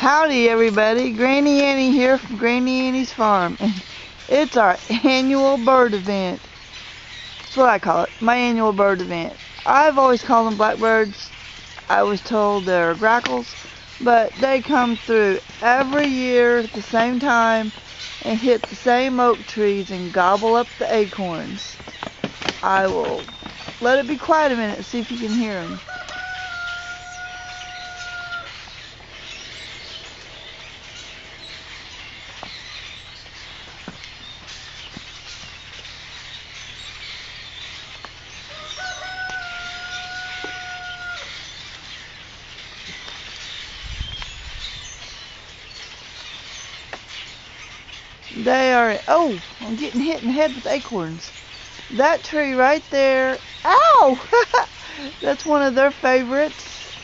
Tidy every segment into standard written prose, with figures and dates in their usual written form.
Howdy everybody, Granny Annie here from Granny Annie's Farm. It's our annual bird event. That's what I call it, my annual bird event. I've always called them blackbirds. I was told they're grackles, but they come through every year at the same time and hit the same oak trees and gobble up the acorns. I will let it be quiet a minute and see if you can hear them. They are, oh, I'm getting hit in the head with acorns. That tree right there, ow! That's one of their favorites.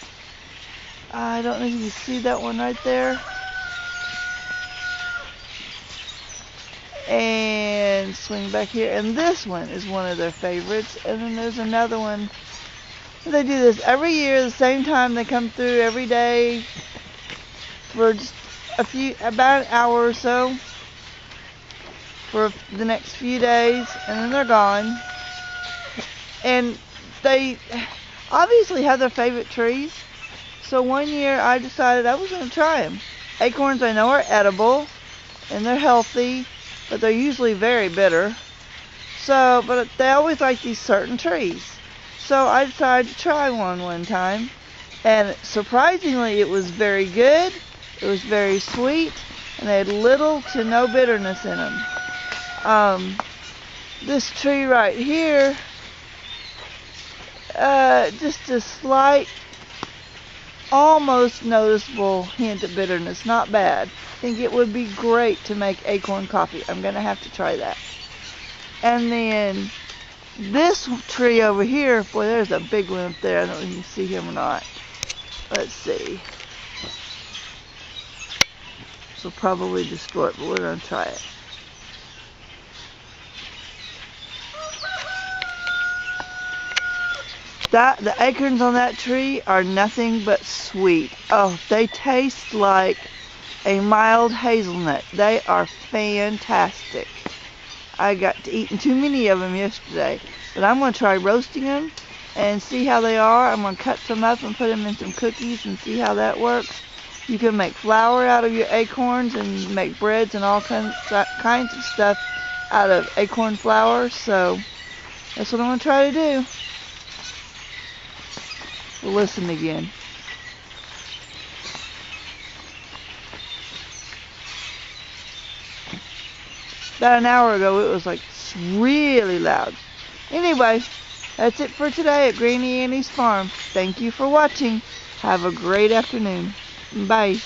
I don't know if you can see that one right there. And swing back here, and this one is one of their favorites. And then there's another one. They do this every year, the same time. They come through every day for just about an hour or so, for the next few days, and then they're gone. And they obviously have their favorite trees, so one year I decided I was going to try them. Acorns I know are edible and they're healthy, but they're usually very bitter. So, but they always like these certain trees, so I decided to try one time, and surprisingly it was very good. It was very sweet, and they had little to no bitterness in them. This tree right here, just a slight, almost noticeable hint of bitterness. Not bad. I think it would be great to make acorn coffee. I'm gonna have to try that. And then this tree over here, boy, there's a big one up there. I don't know if you can see him or not. Let's see. This will probably destroy it, but we're gonna try it. The acorns on that tree are nothing but sweet. Oh, they taste like a mild hazelnut. They are fantastic. I got to eating too many of them yesterday, but I'm going to try roasting them and see how they are. I'm going to cut some up and put them in some cookies and see how that works. You can make flour out of your acorns and make breads and all kinds of stuff out of acorn flour, so that's what I'm going to try to do. We'll listen again. About an hour ago it was like really loud. Anyway, that's it for today at Granny Annie's Farm. Thank you for watching. Have a great afternoon. Bye.